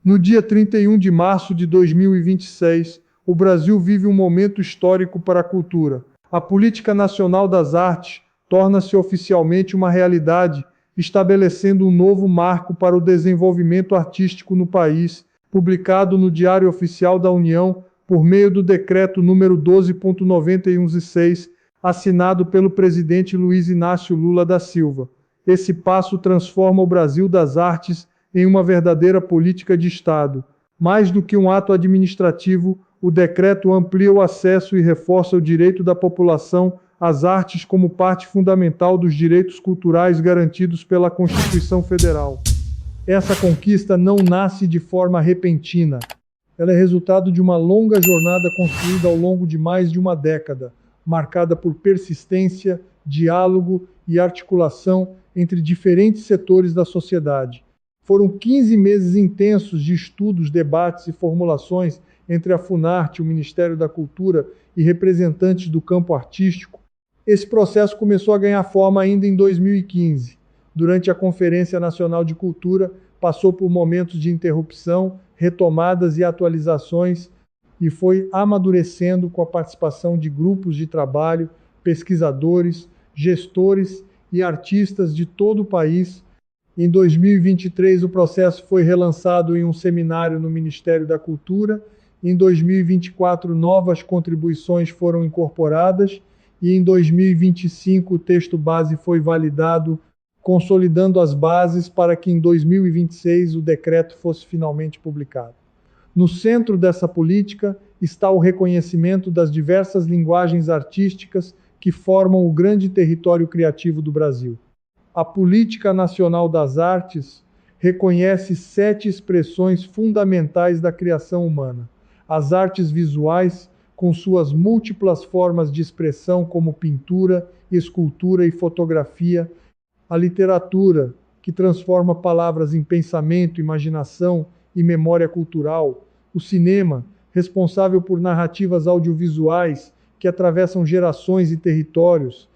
No dia 31 de março de 2026, o Brasil vive um momento histórico para a cultura. A Política Nacional das Artes torna-se oficialmente uma realidade, estabelecendo um novo marco para o desenvolvimento artístico no país, publicado no Diário Oficial da União, por meio do Decreto número 12.91/6, assinado pelo presidente Luiz Inácio Lula da Silva. Esse passo transforma o Brasil das artes em uma verdadeira política de Estado. Mais do que um ato administrativo, o decreto amplia o acesso e reforça o direito da população às artes como parte fundamental dos direitos culturais garantidos pela Constituição Federal. Essa conquista não nasce de forma repentina. Ela é resultado de uma longa jornada construída ao longo de mais de uma década, marcada por persistência, diálogo e articulação entre diferentes setores da sociedade. Foram 15 meses intensos de estudos, debates e formulações entre a Funarte, o Ministério da Cultura e representantes do campo artístico. Esse processo começou a ganhar forma ainda em 2015. Durante a Conferência Nacional de Cultura, passou por momentos de interrupção, retomadas e atualizações, e foi amadurecendo com a participação de grupos de trabalho, pesquisadores, gestores e artistas de todo o país. Em 2023, o processo foi relançado em um seminário no Ministério da Cultura. Em 2024, novas contribuições foram incorporadas e em 2025 o texto base foi validado, consolidando as bases para que em 2026 o decreto fosse finalmente publicado. No centro dessa política está o reconhecimento das diversas linguagens artísticas que formam o grande território criativo do Brasil. A Política Nacional das Artes reconhece 7 expressões fundamentais da criação humana. As artes visuais, com suas múltiplas formas de expressão como pintura, escultura e fotografia. A literatura, que transforma palavras em pensamento, imaginação e memória cultural. O cinema, responsável por narrativas audiovisuais que atravessam gerações e territórios.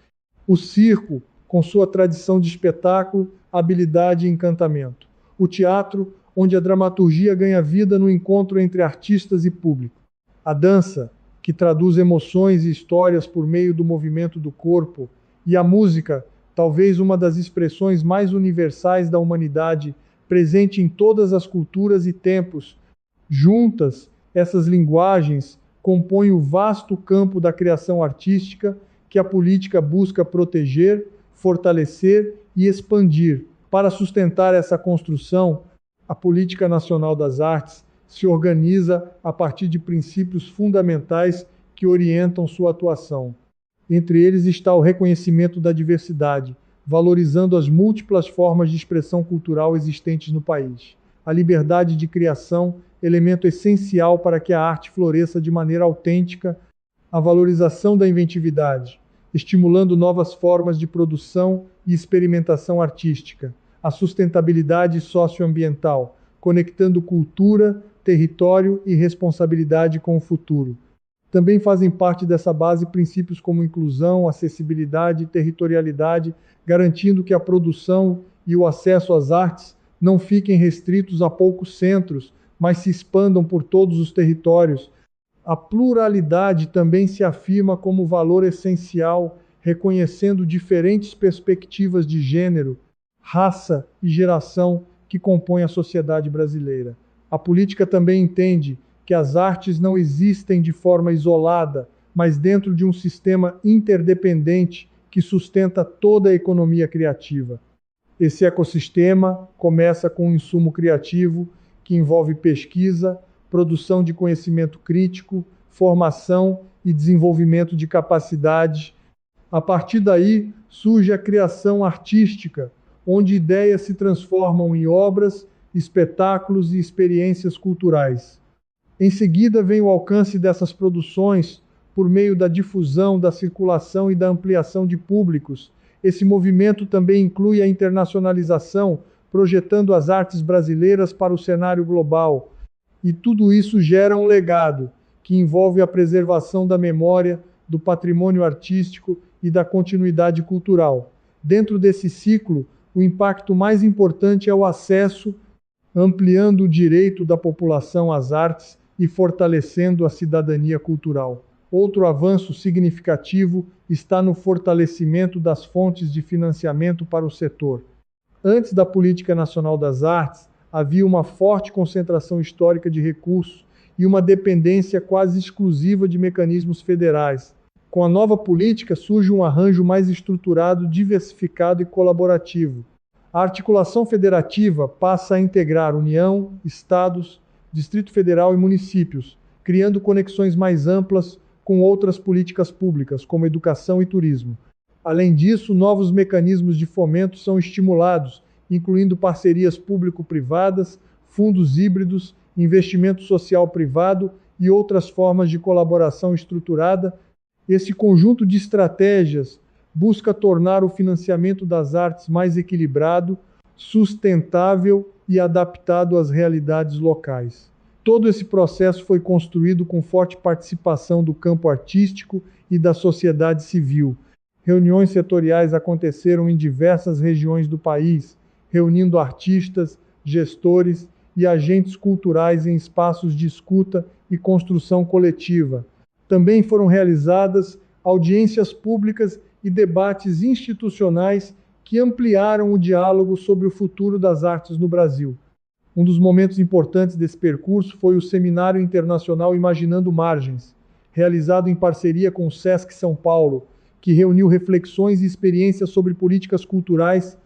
O circo, com sua tradição de espetáculo, habilidade e encantamento. O teatro, onde a dramaturgia ganha vida no encontro entre artistas e público. A dança, que traduz emoções e histórias por meio do movimento do corpo. E a música, talvez uma das expressões mais universais da humanidade, presente em todas as culturas e tempos. Juntas, essas linguagens compõem o vasto campo da criação artística que a política busca proteger, fortalecer e expandir. Para sustentar essa construção, a Política Nacional das Artes se organiza a partir de princípios fundamentais que orientam sua atuação. Entre eles está o reconhecimento da diversidade, valorizando as múltiplas formas de expressão cultural existentes no país. A liberdade de criação, elemento essencial para que a arte floresça de maneira autêntica. A valorização da inventividade, estimulando novas formas de produção e experimentação artística. A sustentabilidade socioambiental, conectando cultura, território e responsabilidade com o futuro. Também fazem parte dessa base princípios como inclusão, acessibilidade e territorialidade, garantindo que a produção e o acesso às artes não fiquem restritos a poucos centros, mas se expandam por todos os territórios. A pluralidade também se afirma como valor essencial, reconhecendo diferentes perspectivas de gênero, raça e geração que compõem a sociedade brasileira. A política também entende que as artes não existem de forma isolada, mas dentro de um sistema interdependente que sustenta toda a economia criativa. Esse ecossistema começa com um insumo criativo que envolve pesquisa, produção de conhecimento crítico, formação e desenvolvimento de capacidades. A partir daí surge a criação artística, onde ideias se transformam em obras, espetáculos e experiências culturais. Em seguida vem o alcance dessas produções por meio da difusão, da circulação e da ampliação de públicos. Esse movimento também inclui a internacionalização, projetando as artes brasileiras para o cenário global. E tudo isso gera um legado, que envolve a preservação da memória, do patrimônio artístico e da continuidade cultural. Dentro desse ciclo, o impacto mais importante é o acesso ampliando o direito da população às artes e fortalecendo a cidadania cultural. Outro avanço significativo está no fortalecimento das fontes de financiamento para o setor. Antes da Política Nacional das Artes, havia uma forte concentração histórica de recursos e uma dependência quase exclusiva de mecanismos federais. Com a nova política surge um arranjo mais estruturado, diversificado e colaborativo. A articulação federativa passa a integrar União, Estados, Distrito Federal e municípios, criando conexões mais amplas com outras políticas públicas, como educação e turismo. Além disso, novos mecanismos de fomento são estimulados, incluindo parcerias público-privadas, fundos híbridos, investimento social privado e outras formas de colaboração estruturada. Esse conjunto de estratégias busca tornar o financiamento das artes mais equilibrado, sustentável e adaptado às realidades locais. Todo esse processo foi construído com forte participação do campo artístico e da sociedade civil. Reuniões setoriais aconteceram em diversas regiões do país, reunindo artistas, gestores e agentes culturais em espaços de escuta e construção coletiva. Também foram realizadas audiências públicas e debates institucionais que ampliaram o diálogo sobre o futuro das artes no Brasil. Um dos momentos importantes desse percurso foi o Seminário Internacional Imaginando Margens, realizado em parceria com o SESC São Paulo, que reuniu reflexões e experiências sobre políticas culturais.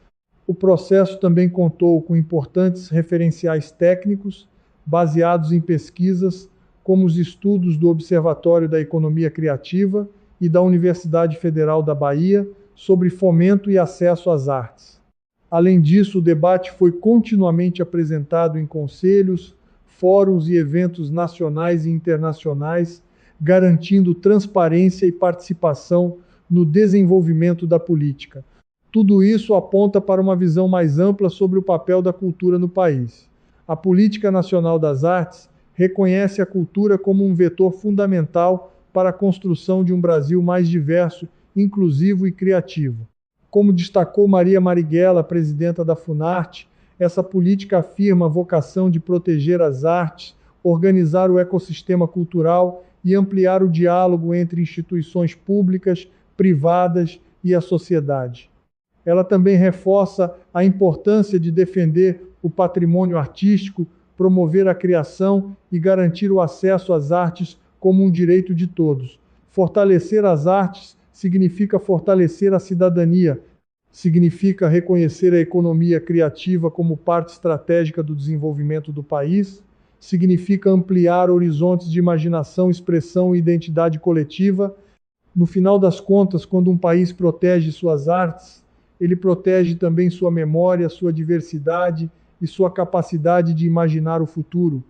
O processo também contou com importantes referenciais técnicos, baseados em pesquisas, como os estudos do Observatório da Economia Criativa e da Universidade Federal da Bahia, sobre fomento e acesso às artes. Além disso, o debate foi continuamente apresentado em conselhos, fóruns e eventos nacionais e internacionais, garantindo transparência e participação no desenvolvimento da política. Tudo isso aponta para uma visão mais ampla sobre o papel da cultura no país. A Política Nacional das Artes reconhece a cultura como um vetor fundamental para a construção de um Brasil mais diverso, inclusivo e criativo. Como destacou Maria Marighella, presidenta da Funarte, essa política afirma a vocação de proteger as artes, organizar o ecossistema cultural e ampliar o diálogo entre instituições públicas, privadas e a sociedade. Ela também reforça a importância de defender o patrimônio artístico, promover a criação e garantir o acesso às artes como um direito de todos. Fortalecer as artes significa fortalecer a cidadania, significa reconhecer a economia criativa como parte estratégica do desenvolvimento do país, significa ampliar horizontes de imaginação, expressão e identidade coletiva. No final das contas, quando um país protege suas artes, ele protege também sua memória, sua diversidade e sua capacidade de imaginar o futuro.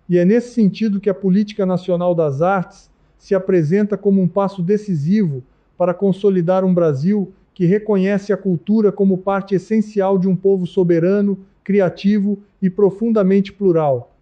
E é nesse sentido que a Política Nacional das Artes se apresenta como um passo decisivo para consolidar um Brasil que reconhece a cultura como parte essencial de um povo soberano, criativo e profundamente plural.